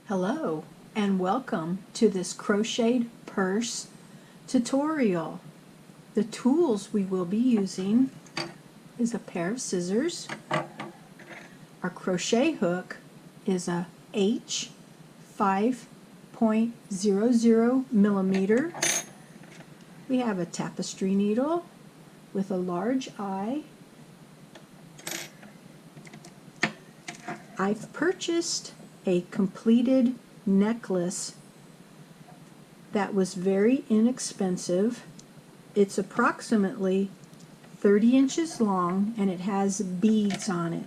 Hello and welcome to this crocheted purse tutorial. The tools we will be using is a pair of scissors. Our crochet hook is a H 5.00 millimeter. We have a tapestry needle with a large eye. I've purchased a completed necklace that was very inexpensive. It's approximately 30 inches long and it has beads on it.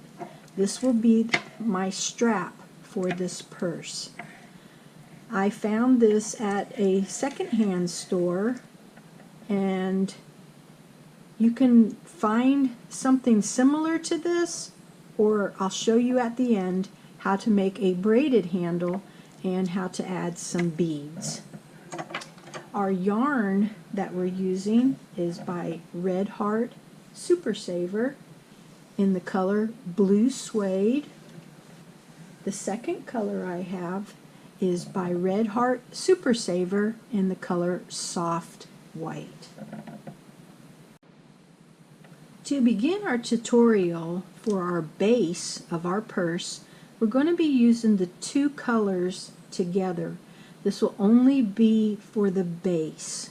This will be my strap for this purse. I found this at a secondhand store, and you can find something similar to this, or I'll show you at the end how to make a braided handle and how to add some beads. Our yarn that we're using is by Red Heart Super Saver in the color Blue Suede. The second color I have is by Red Heart Super Saver in the color Soft White. To begin our tutorial for our base of our purse, we're going to be using the two colors together. This will only be for the base.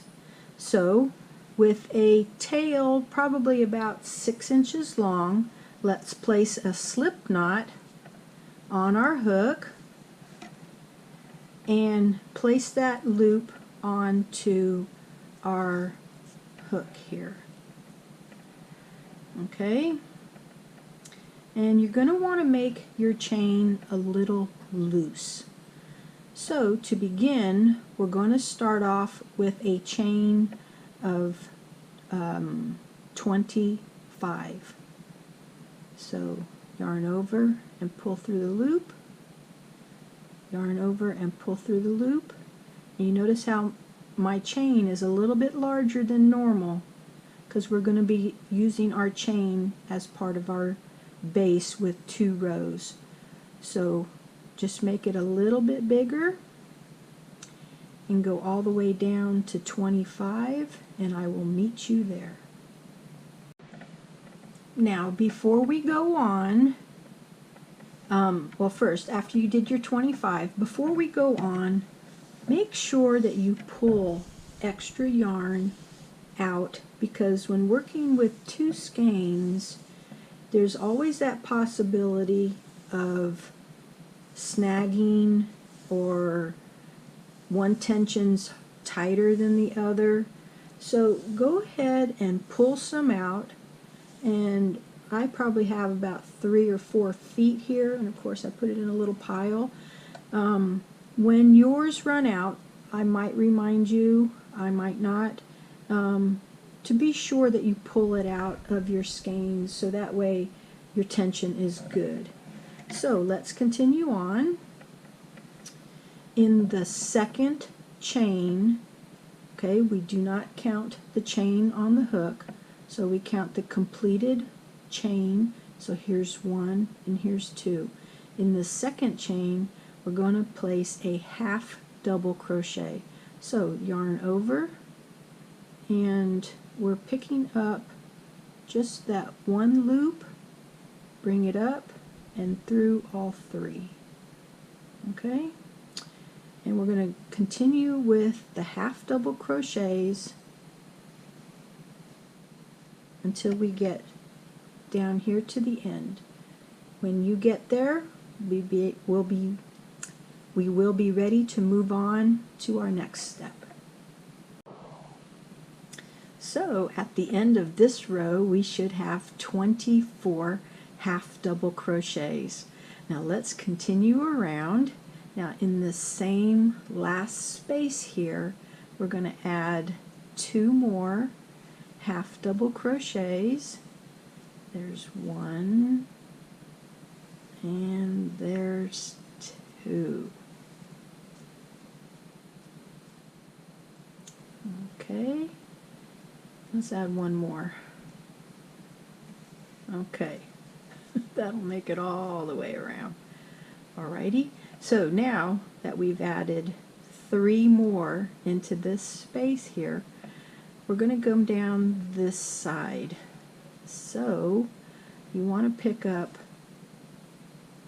So with a tail probably about 6 inches long, let's place a slip knot on our hook and place that loop onto our hook here. Okay? And you're going to want to make your chain a little loose. So to begin, we're going to start off with a chain of 25. So yarn over and pull through the loop, yarn over and pull through the loop. And you notice how my chain is a little bit larger than normal because we're going to be using our chain as part of our base with 2 rows. So just make it a little bit bigger and go all the way down to 25, and I will meet you there. Now before we go on, well first, after you did your 25, before we go on, make sure that you pull extra yarn out, because when working with 2 skeins, there's always that possibility of snagging or one tension's tighter than the other. So go ahead and pull some out, and I probably have about 3 or 4 feet here, and of course I put it in a little pile. When yours run out, I might remind you, I might not, to be sure that you pull it out of your skeins so that way your tension is good. So let's continue on. In the second chain, okay, we do not count the chain on the hook, so we count the completed chain. So here's 1 and here's 2. In the second chain, we're going to place a half double crochet. So yarn over, and we're picking up just that 1 loop, bring it up and through all 3. Okay? And we're going to continue with the half double crochets until we get down here to the end. When you get there, we will be ready to move on to our next step. So at the end of this row, we should have 24 half double crochets. Now let's continue around. Now in the same last space here, we're going to add 2 more half double crochets. There's 1 and there's 2. Okay, let's add 1 more. Okay, that'll make it all the way around. Alrighty, So now that we've added 3 more into this space here, we're going to go down this side. So you want to pick up,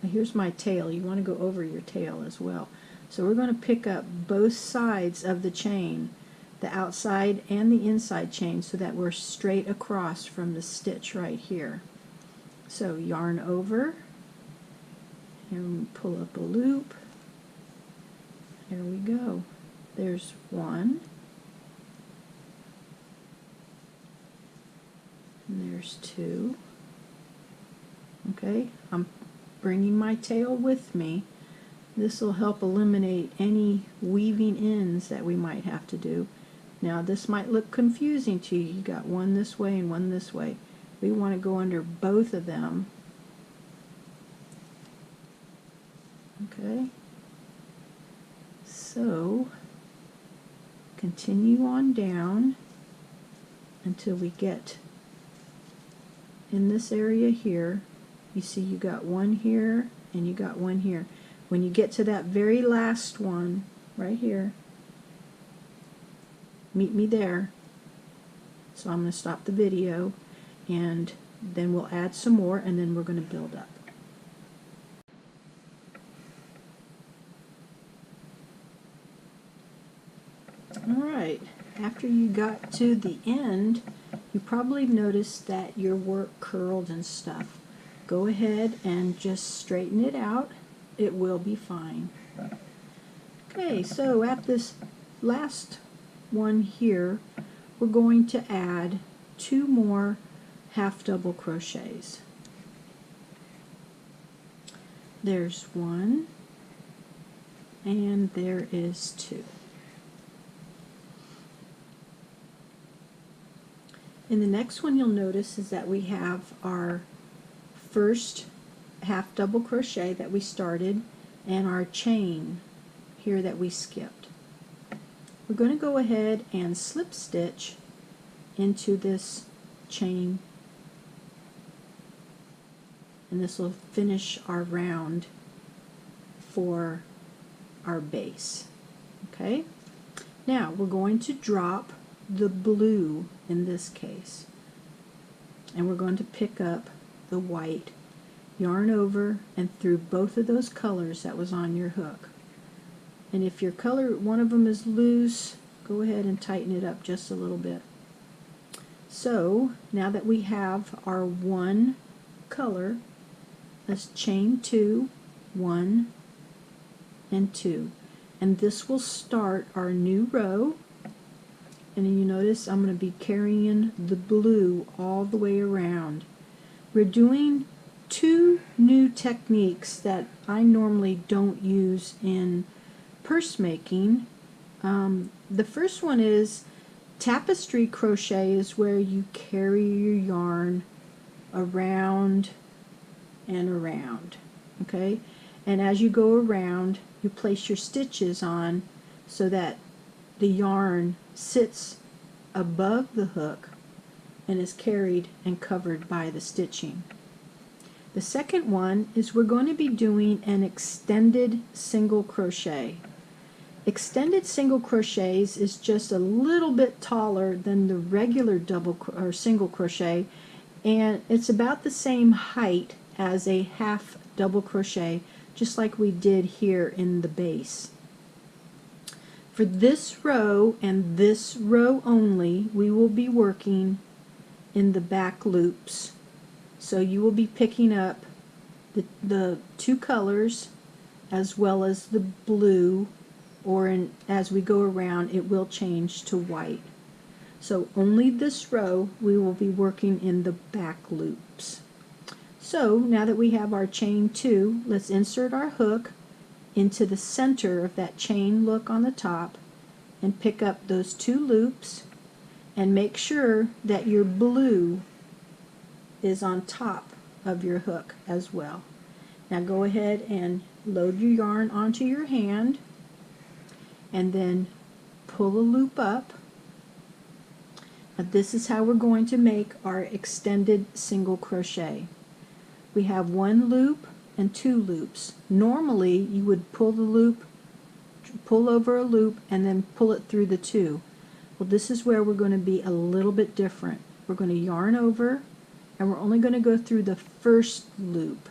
here's my tail, you want to go over your tail as well. So we're going to pick up both sides of the chain, the outside and the inside chain, so that we're straight across from the stitch right here. So yarn over, and pull up a loop. There we go. There's 1. And there's 2. Okay, I'm bringing my tail with me. This will help eliminate any weaving ends that we might have to do. Now this might look confusing to you. You got one this way and one this way. We want to go under both of them. Okay, so continue on down until we get in this area here. You see you got one here and you got one here. When you get to that very last one right here, meet me there. So I'm going to stop the video and then we'll add some more and then we're going to build up. Alright, after you got to the end, you probably noticed that your work curled and stuff. Go ahead and just straighten it out. It will be fine. Okay, so at this last one here, we're going to add 2 more half double crochets. There's 1 and there is 2. In the next one, you'll notice is that we have our first half double crochet that we started and our chain here that we skipped. We're going to go ahead and slip stitch into this chain, and this will finish our round for our base. Okay, now we're going to drop the blue in this case, and we're going to pick up the white, yarn over and through both of those colors that was on your hook. And if your color, one of them is loose, go ahead and tighten it up just a little bit. So now that we have our one color, let's chain 2, 1 and 2, and this will start our new row. And then you notice I'm going to be carrying the blue all the way around. We're doing 2 new techniques that I normally don't use in purse making. The first one is tapestry crochet, is where you carry your yarn around and around. Okay, and as you go around, you place your stitches on so that the yarn sits above the hook and is carried and covered by the stitching. The second one is we're going to be doing an extended single crochet. Extended single crochets is just a little bit taller than the regular double or single crochet, and it's about the same height as a half double crochet, just like we did here in the base. For this row and this row only, we will be working in the back loops. So you will be picking up the 2 colors as well as the blue, or as we go around it will change to white. So only this row we will be working in the back loops. So now that we have our chain 2, let's insert our hook into the center of that chain look on the top and pick up those 2 loops, and make sure that your blue is on top of your hook as well. Now go ahead and load your yarn onto your hand and then pull a loop up. Now this is how we're going to make our extended single crochet. We have 1 loop and 2 loops. Normally you would pull the loop, pull over a loop, and then pull it through the 2. Well, this is where we're going to be a little bit different. We're going to yarn over, and we're only going to go through the first loop.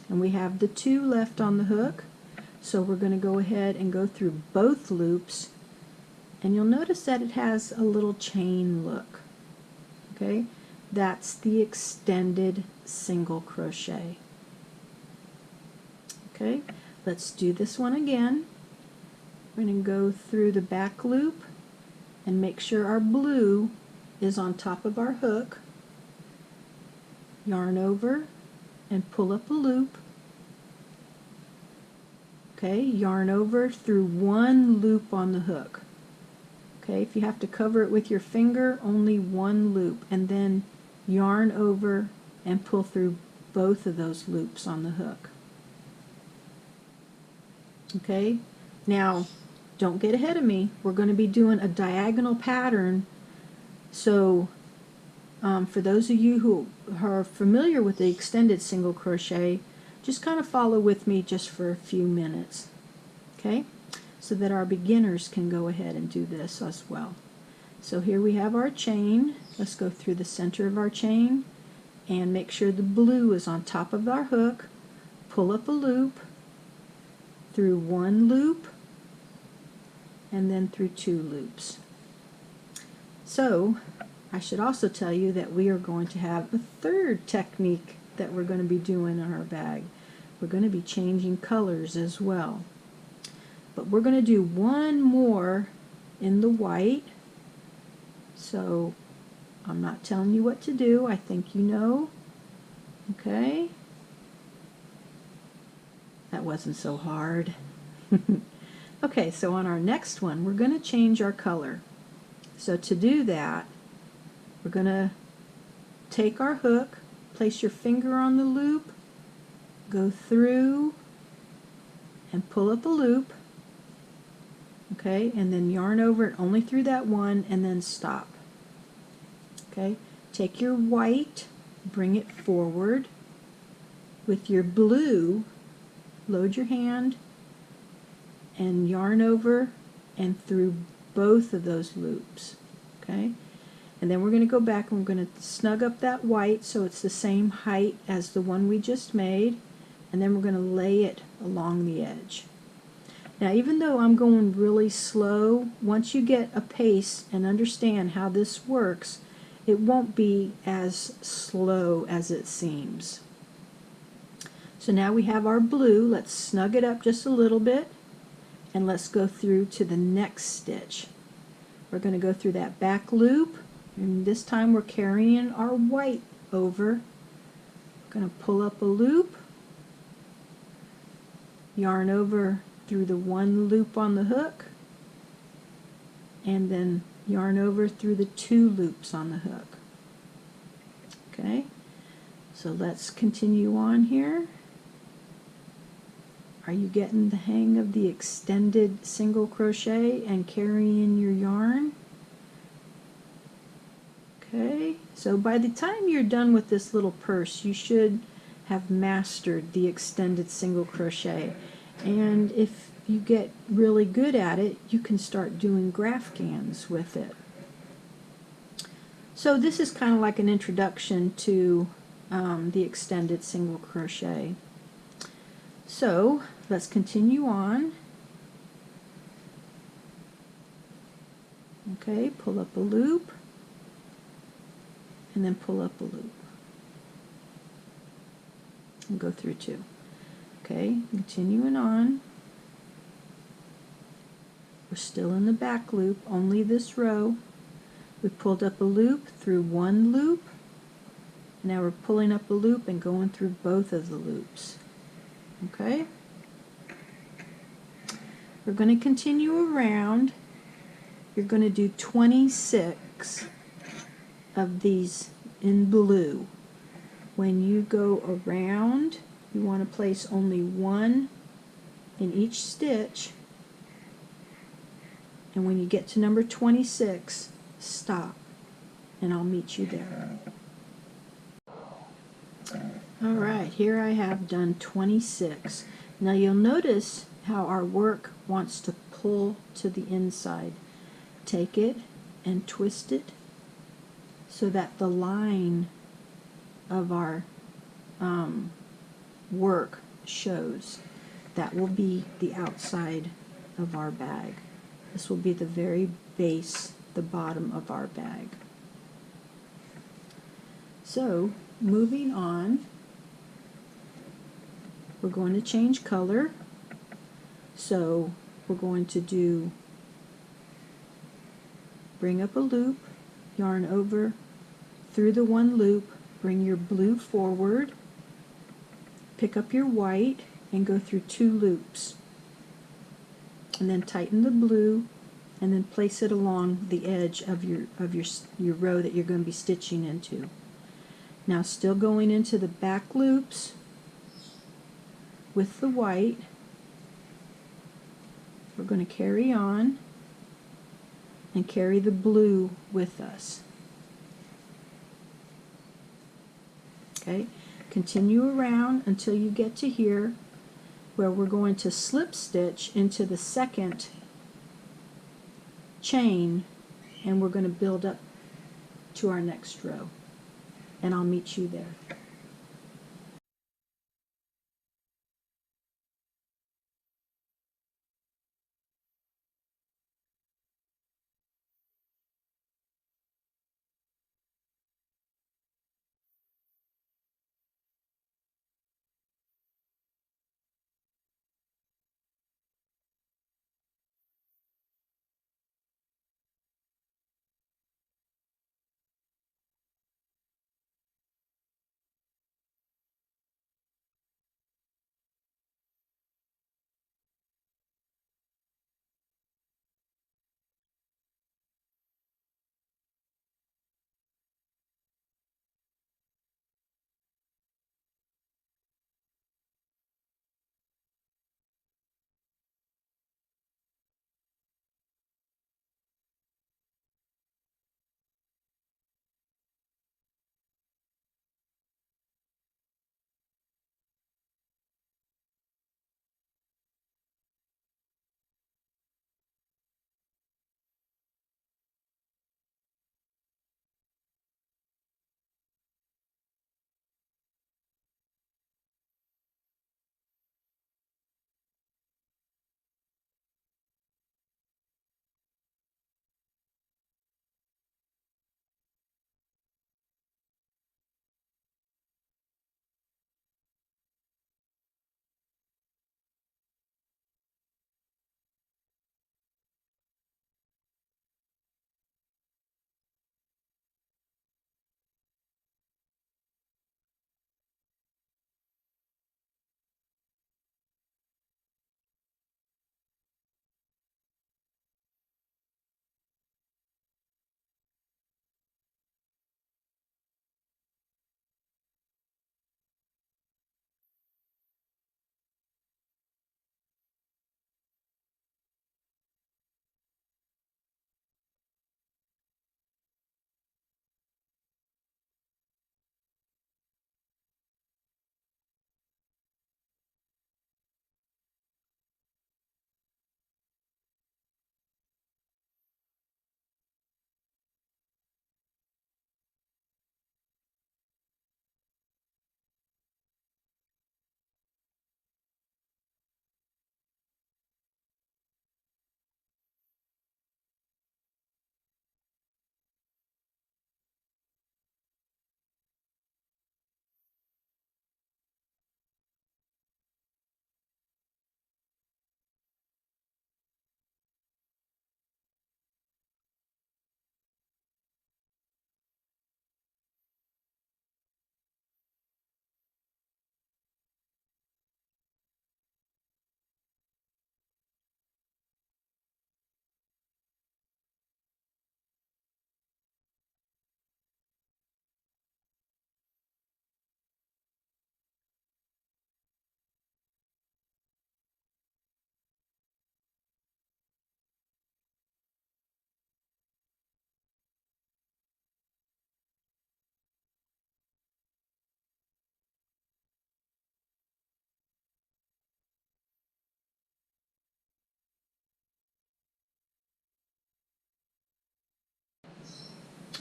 And we have the 2 left on the hook, so we're going to go ahead and go through both loops, and you'll notice that it has a little chain look. Okay, that's the extended single crochet. Okay, let's do this one again. We're going to go through the back loop and make sure our blue is on top of our hook. Yarn over and pull up a loop. Okay, yarn over through 1 loop on the hook. Okay, if you have to cover it with your finger, only 1 loop, and then yarn over and pull through both of those loops on the hook. Okay, now don't get ahead of me. We're going to be doing a diagonal pattern, so for those of you who are familiar with the extended single crochet, just kind of follow with me just for a few minutes, okay, so that our beginners can go ahead and do this as well. So here we have our chain. Let's go through the center of our chain and make sure the blue is on top of our hook. Pull up a loop, through 1 loop, and then through 2 loops. So I should also tell you that we are going to have a third technique that we're going to be doing on our bag. We're going to be changing colors as well. But we're going to do one more in the white. So I'm not telling you what to do. I think you know. Okay. That wasn't so hard. Okay, so on our next one, we're going to change our color. So to do that, we're going to take our hook, place your finger on the loop, go through and pull up a loop, okay, and then yarn over it only through that one and then stop. Okay, take your white, bring it forward. With your blue, load your hand and yarn over and through both of those loops. Okay, and then we're going to go back and we're going to snug up that white so it's the same height as the one we just made, and then we're going to lay it along the edge. Now, even though I'm going really slow, once you get a pace and understand how this works, it won't be as slow as it seems. So now we have our blue. Let's snug it up just a little bit, and let's go through to the next stitch. We're going to go through that back loop, and this time we're carrying our white over. We're going to pull up a loop, yarn over through the 1 loop on the hook, and then yarn over through the 2 loops on the hook. Okay, so let's continue on here. Are you getting the hang of the extended single crochet and carrying your yarn? Okay, so by the time you're done with this little purse, you should have mastered the extended single crochet. And if you get really good at it, you can start doing graphgans with it. So this is kind of like an introduction to the extended single crochet. So let's continue on. Okay, pull up a loop, and then pull up a loop, and go through 2. Okay, continuing on. We're still in the back loop, only this row. We pulled up a loop through 1 loop. Now we're pulling up a loop and going through both of the loops. Okay? We're going to continue around. You're going to do 26 of these in blue. When you go around, you want to place only 1 in each stitch, and when you get to number 26, stop, and I'll meet you there. Alright, here I have done 26. Now you'll notice how our work wants to pull to the inside. Take it and twist it so that the line of our work shows. That will be the outside of our bag. This will be the very base, the bottom of our bag. So, moving on, we're going to change color. So, we're going to bring up a loop, yarn over through the one loop, bring your blue forward, pick up your white, and go through 2 loops. And then tighten the blue, and then place it along the edge of your row that you're going to be stitching into. Now, still going into the back loops with the white, we're going to carry on and carry the blue with us. Okay, continue around until you get to here where we're going to slip stitch into the second chain, and we're going to build up to our next row, and I'll meet you there.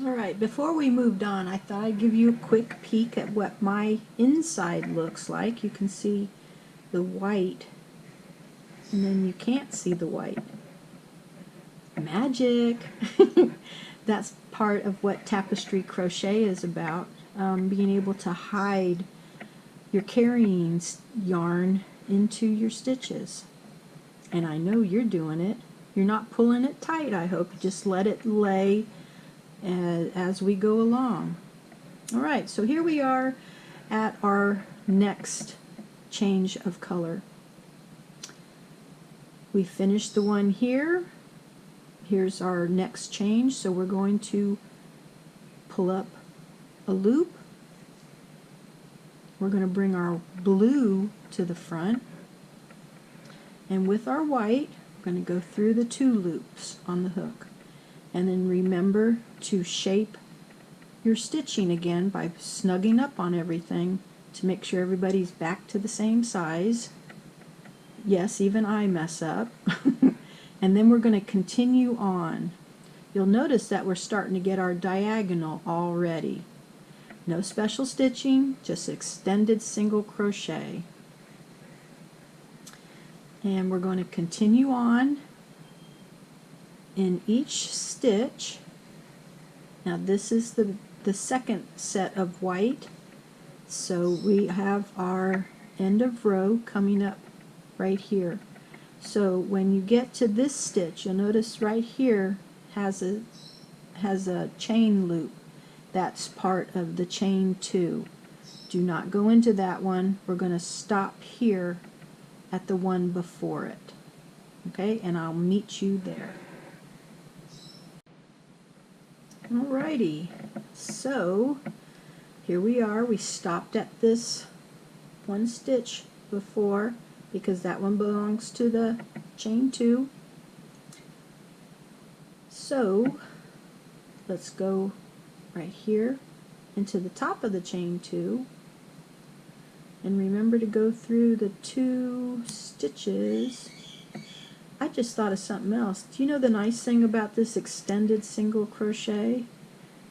Alright, before we moved on, I thought I'd give you a quick peek at what my inside looks like. You can see the white, and then you can't see the white. Magic! That's part of what tapestry crochet is about, being able to hide your carrying yarn into your stitches. And I know you're doing it. You're not pulling it tight, I hope. You just let it lay as we go along. Alright, so here we are at our next change of color. We finished the one here. Here's our next change, so we're going to pull up a loop. We're going to bring our blue to the front, and with our white we're going to go through the 2 loops on the hook. And then remember to shape your stitching again by snugging up on everything to make sure everybody's back to the same size. Yes, even I mess up. And then we're going to continue on. You'll notice that we're starting to get our diagonal already. No special stitching, just extended single crochet. And we're going to continue on in each stitch. Now this is the second set of white, so we have our end of row coming up right here. So when you get to this stitch, you'll notice right here has a chain loop. That's part of the chain 2. Do not go into that one. We're going to stop here at the one before it. Okay, and I'll meet you there. Alrighty, so here we are. We stopped at this one stitch before because that one belongs to the chain 2. So let's go right here into the top of the chain 2, and remember to go through the 2 stitches. I just thought of something else. Do you know the nice thing about this extended single crochet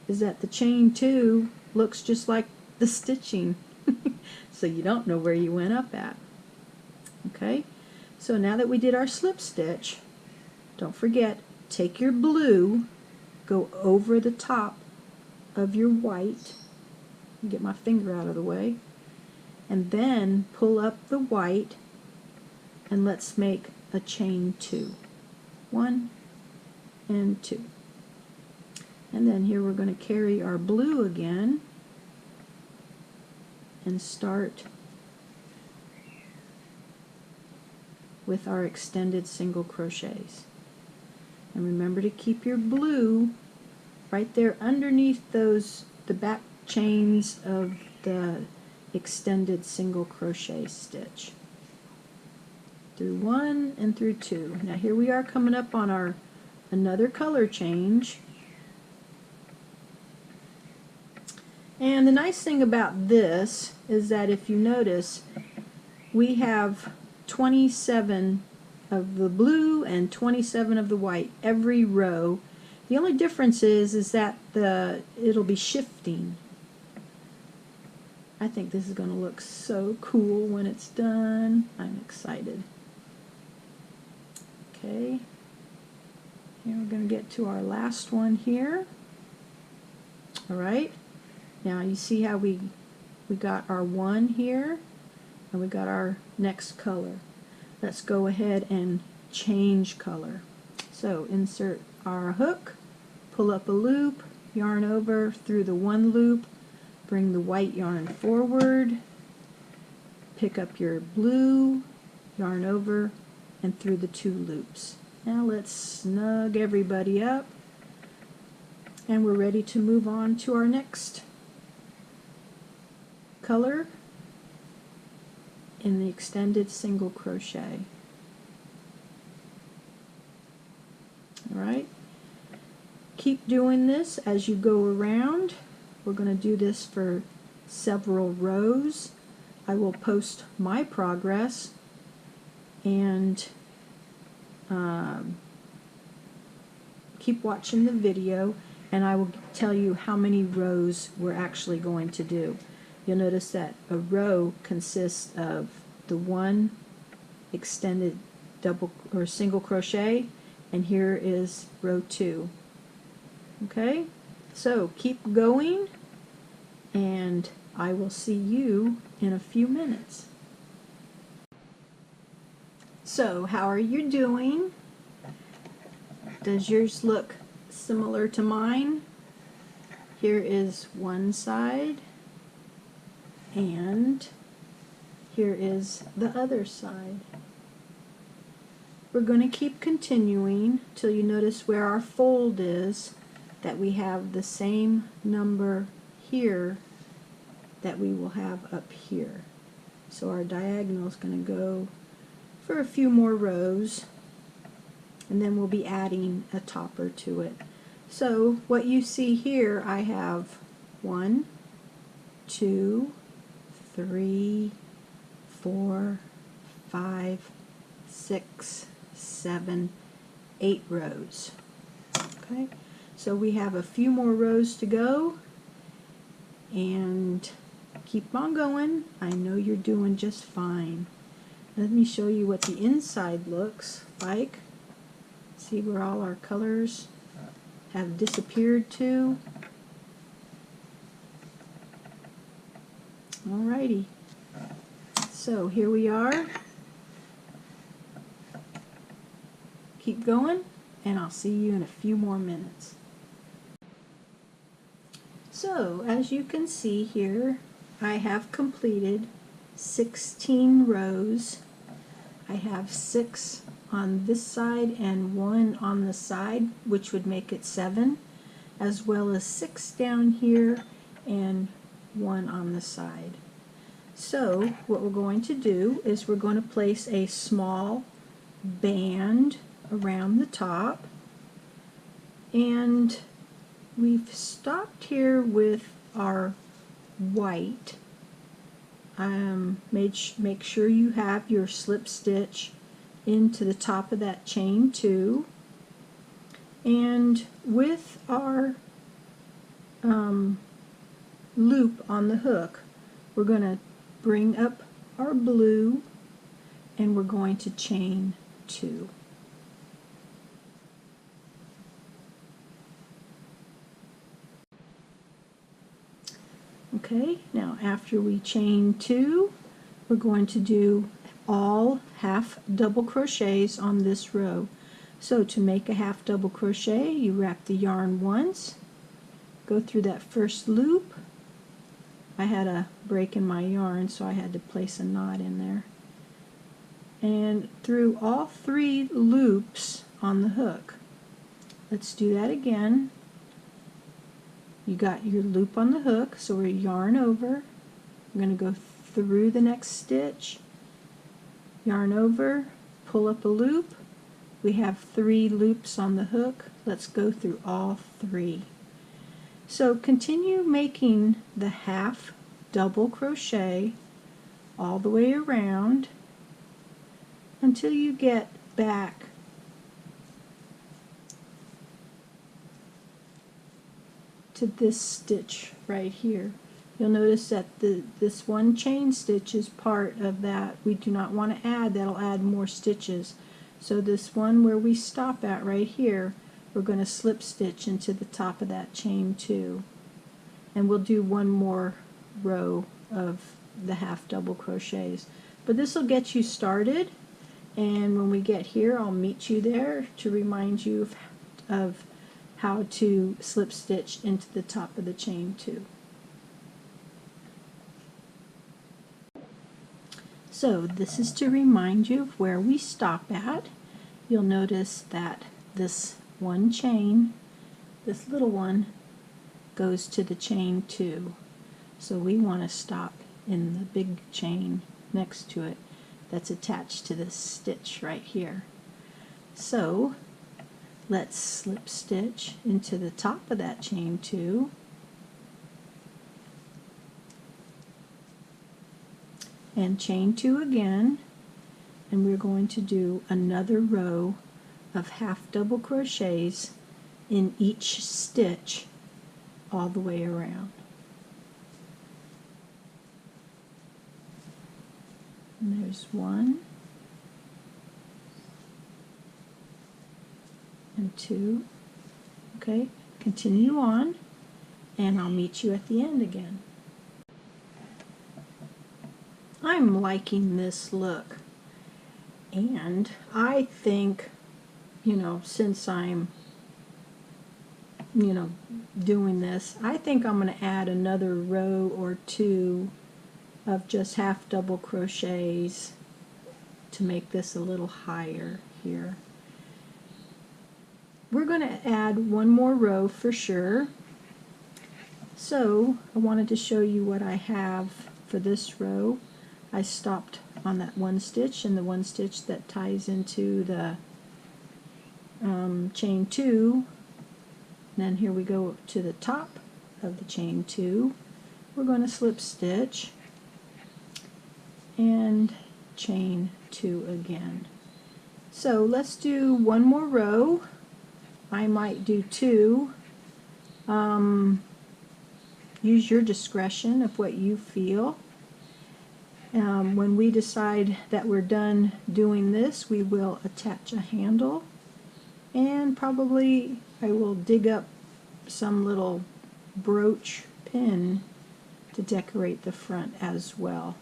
is that the chain 2 looks just like the stitching, so you don't know where you went up at. Okay, so now that we did our slip stitch, don't forget, take your blue, go over the top of your white, get my finger out of the way, and then pull up the white, and let's make a chain 2. 1 and 2. And then here we're going to carry our blue again and start with our extended single crochets. And remember to keep your blue right there underneath the back chains of the extended single crochet stitch. Through 1 and through 2. Now here we are coming up on our another color change. And the nice thing about this is that if you notice, we have 27 of the blue and 27 of the white every row. The only difference is that it'll be shifting. I think this is going to look so cool when it's done. I'm excited. Okay, here we're going to get to our last one here. Alright, now you see how we got our 1 here, and we got our next color. Let's go ahead and change color. So insert our hook, pull up a loop, yarn over through the 1 loop, bring the white yarn forward, pick up your blue, yarn over, and through the 2 loops. Now let's snug everybody up, and we're ready to move on to our next color in the extended single crochet. Alright, keep doing this as you go around. We're going to do this for several rows. I will post my progress, and keep watching the video, and I will tell you how many rows we're actually going to do. You'll notice that a row consists of the one extended double or single crochet, and here is row 2. Okay, so keep going, and I will see you in a few minutes. So how are you doing? Does yours look similar to mine? Here is one side, and here is the other side. We're going to keep continuing till you notice where our fold is, that we have the same number here that we will have up here. So our diagonal is going to go for a few more rows, and then we'll be adding a topper to it. So what you see here, I have 1, 2, 3, 4, 5, 6, 7, 8 rows. Okay, so we have a few more rows to go, and keep on going. I know you're doing just fine. Let me show you what the inside looks like. See where all our colors have disappeared to. Alrighty, so here we are. Keep going, and I'll see you in a few more minutes. So as you can see here, I have completed 16 rows. I have 6 on this side and 1 on the side, which would make it 7, as well as 6 down here and 1 on the side. So what we're going to do is we're going to place a small band around the top, and we've stopped here with our white. Make sure you have your slip stitch into the top of that chain 2, and with our loop on the hook, we're going to bring up our blue, and we're going to chain 2. Okay, now after we chain 2, we're going to do all half double crochets on this row. So to make a half double crochet, you wrap the yarn once, go through that first loop. I had a break in my yarn, so I had to place a knot in there. And through all 3 loops on the hook. Let's do that again. You got your loop on the hook, so we're yarn over. I'm going to go through the next stitch, yarn over, pull up a loop. We have 3 loops on the hook. Let's go through all 3. So continue making the half double crochet all the way around until you get back to this stitch right here. You'll notice that this one chain stitch is part of that. We do not want to add, that'll add more stitches. So this one where we stop at right here, we're going to slip stitch into the top of that chain 2. And we'll do one more row of the half double crochets. But this will get you started, and when we get here I'll meet you there to remind you of how to slip stitch into the top of the chain 2. So this is to remind you of where we stop at. You'll notice that this one chain, this little one, goes to the chain 2. So we want to stop in the big chain next to it that's attached to this stitch right here. So let's slip stitch into the top of that chain 2, and chain 2 again, and we're going to do another row of half double crochets in each stitch all the way around. And there's one and two. Okay, continue on, and I'll meet you at the end again. I'm liking this look, and I think, since I'm doing this, I think I'm going to add another row or two of just half double crochets to make this a little higher here. We're going to add one more row for sure. So I wanted to show you what I have for this row. I stopped on that one stitch, and the one stitch that ties into the chain 2. Then here we go to the top of the chain 2. We're going to slip stitch and chain 2 again. So let's do one more row. I might do 2. Use your discretion of what you feel. When we decide that we're done doing this, we will attach a handle, and probably I will dig up some little brooch pin to decorate the front as well.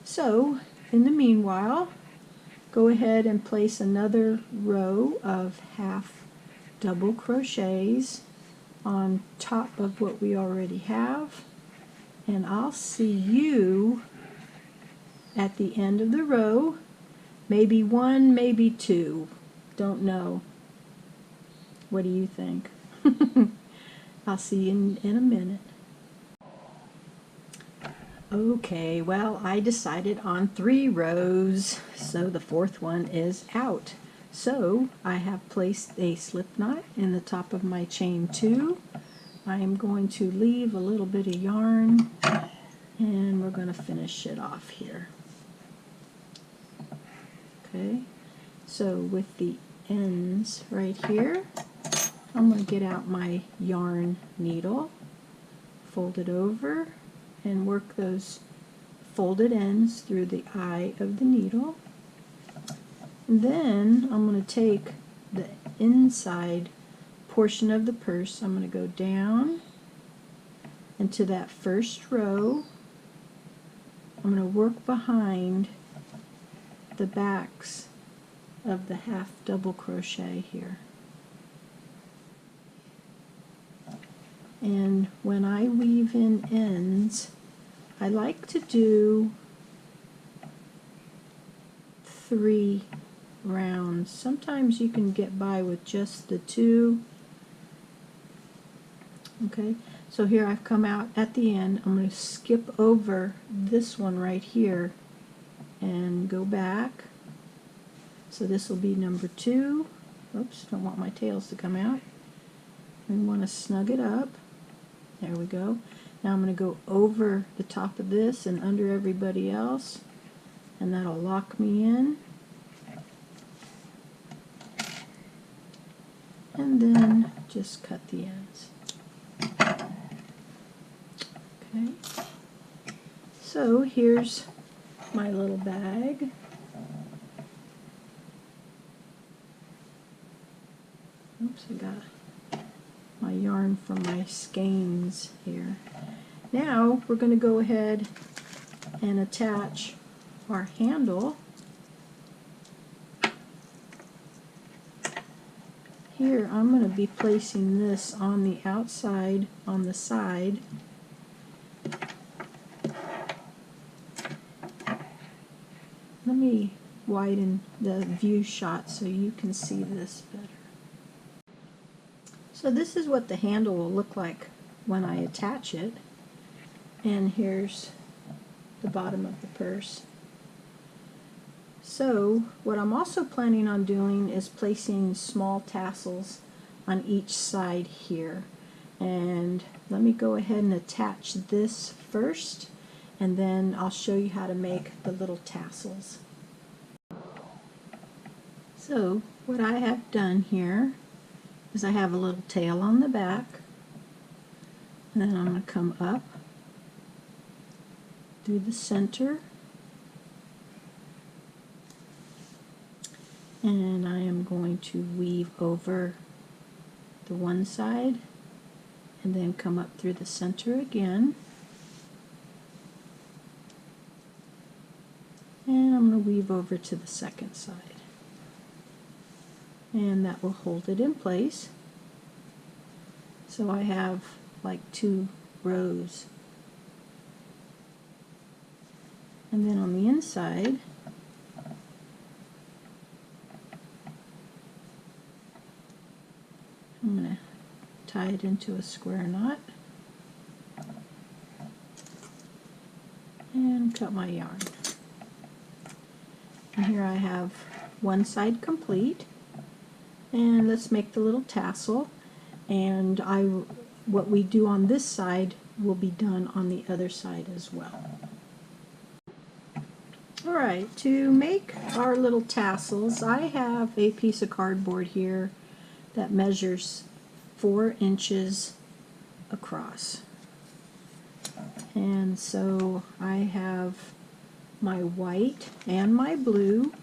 So in the meanwhile, go ahead and place another row of half double crochets on top of what we already have, and I'll see you at the end of the row. Maybe 1, maybe 2, don't know. What do you think? I'll see you in a minute. Okay, well, I decided on 3 rows, so the 4th one is out. So I have placed a slip knot in the top of my chain 2. I am going to leave a little bit of yarn, and we're going to finish it off here. Okay, so with the ends right here, I'm going to get out my yarn needle, fold it over, and work those folded ends through the eye of the needle. And then I'm going to take the inside portion of the purse, I'm going to go down into that first row. I'm going to work behind the backs of the half double crochet here. And when I weave in ends, I like to do 3 rounds. Sometimes you can get by with just the 2. Okay, so here I've come out at the end. I'm going to skip over this one right here and go back. So this will be number 2. Oops, don't want my tails to come out. We want to snug it up. There we go. Now I'm going to go over the top of this and under everybody else, and that'll lock me in. And then just cut the ends. Okay. So here's my little bag. Oops, I got my yarn from my skeins here. Now we're going to go ahead and attach our handle. Here I'm going to be placing this on the outside, on the side. Let me widen the view shot so you can see this better. So this is what the handle will look like when I attach it. And here's the bottom of the purse. So what I'm also planning on doing is placing small tassels on each side here. And let me go ahead and attach this first, and then I'll show you how to make the little tassels. So what I have done here is I have a little tail on the back, and then I'm going to come up through the center, and I am going to weave over the one side and then come up through the center again, and I'm going to weave over to the second side, and that will hold it in place. So I have like 2 rows, and then on the inside I'm going to tie it into a square knot and cut my yarn. And here I have one side complete, and let's make the little tassel, and what we do on this side will be done on the other side as well. Alright, to make our little tassels, I have a piece of cardboard here that measures 4 inches across. And so I have my white and my blue,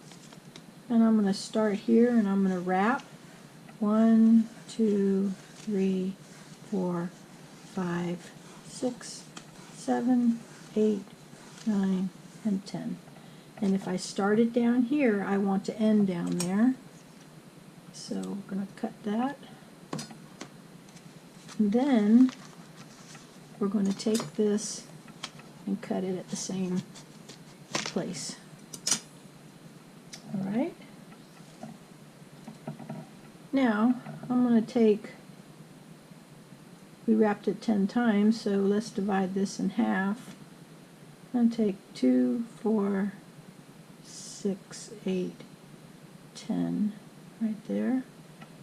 and I'm going to start here and I'm going to wrap 1, 2, 3, 4, 5, 6, 7, 8, 9, and 10. And if I start it down here, I want to end down there. So we're going to cut that. And then we're going to take this and cut it at the same place. Alright. Now I'm going to take, we wrapped it 10 times, so let's divide this in half. I'm going to take 2, 4, 6, 8, 10 right there.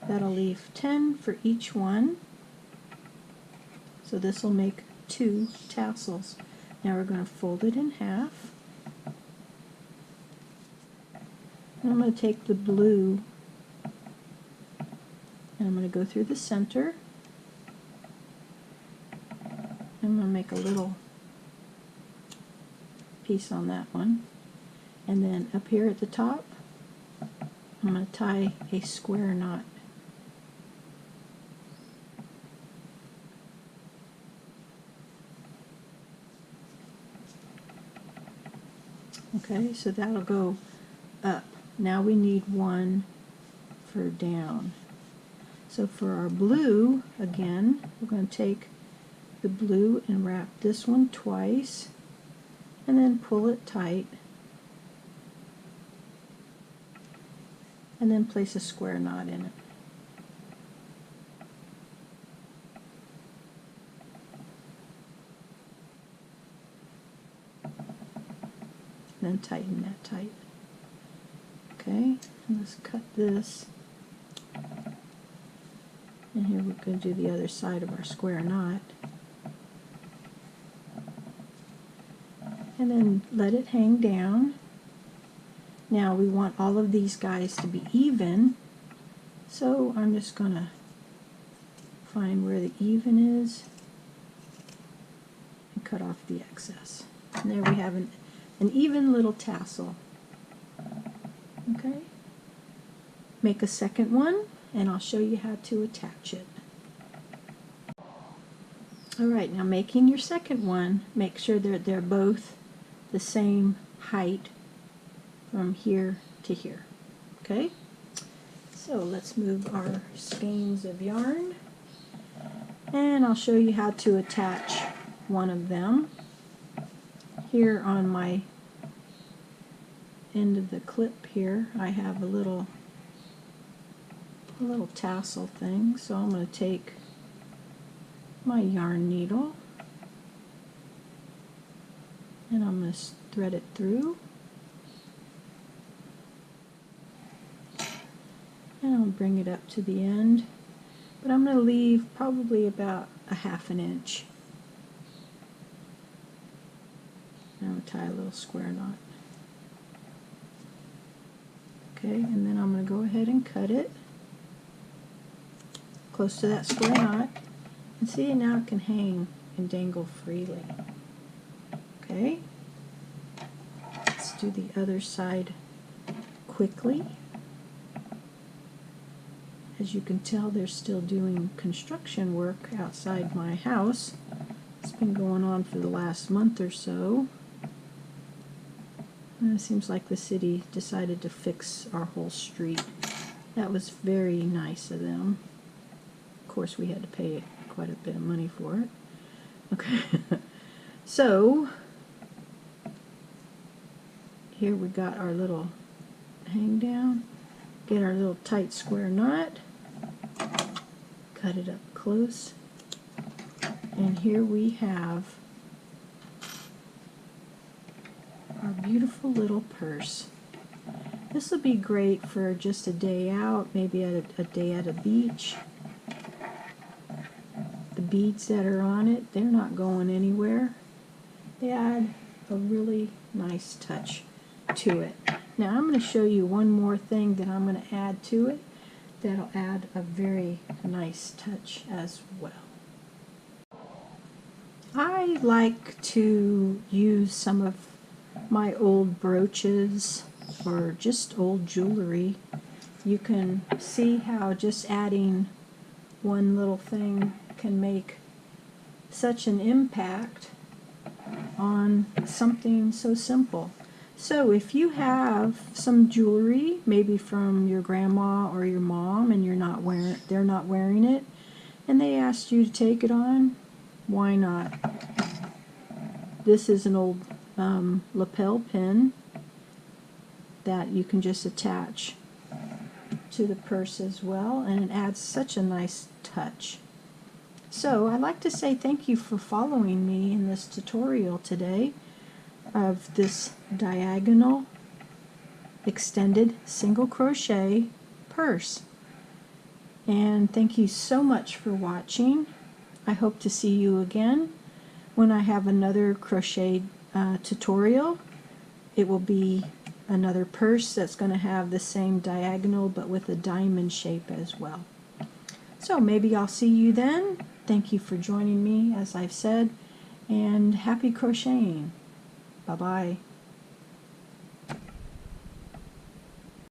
That'll leave 10 for each one. So this will make 2 tassels. Now we're going to fold it in half. And I'm going to take the blue and I'm going to go through the center. I'm going to make a little piece on that one. And then up here at the top, I'm going to tie a square knot. Okay, so that'll go up. Now we need one for down. So for our blue, again, we're going to take the blue and wrap this one twice, and then pull it tight, and then place a square knot in it. Then tighten that tight. Okay, and let's cut this. And here we're going to do the other side of our square knot. And then let it hang down. Now we want all of these guys to be even, so I'm just going to find where the even is and cut off the excess. And there we have an even little tassel. Okay, make a second one and I'll show you how to attach it. Alright, now making your second one, make sure that they're both the same height from here to here. Okay, so let's move our skeins of yarn and I'll show you how to attach one of them. Here on my end of the clip here, I have a little tassel thing, so I'm going to take my yarn needle and I'm going to thread it through, and I'll bring it up to the end, but I'm going to leave probably about a ½ inch. And I'm going to tie a little square knot. Okay, and then I'm going to go ahead and cut it. close to that square knot. And see, now it can hang and dangle freely. Okay, let's do the other side quickly. As you can tell, they're still doing construction work outside my house. It's been going on for the last month or so. And it seems like the city decided to fix our whole street. That was very nice of them. Of course, we had to pay quite a bit of money for it. Okay, so here we got our little hang down. Get our little tight square knot. Cut it up close. And here we have our beautiful little purse. This will be great for just a day out, maybe a day at a beach. The beads that are on it, they're not going anywhere. They add a really nice touch to it. Now I'm going to show you one more thing that I'm going to add to it that'll add a very nice touch as well. I like to use some of my old brooches or just old jewelry. You can see how just adding one little thing can make such an impact on something so simple. So if you have some jewelry, maybe from your grandma or your mom, and they're not wearing it, and they asked you to take it on, why not? This is an old lapel pin that you can just attach to the purse as well, and it adds such a nice touch. So I'd like to say thank you for following me in this tutorial today of this diagonal extended single crochet purse. And thank you so much for watching. I hope to see you again when I have another crochet tutorial. It will be another purse that's going to have the same diagonal but with a diamond shape as well. So maybe I'll see you then. Thank you for joining me, as I've said, and happy crocheting. Bye-bye.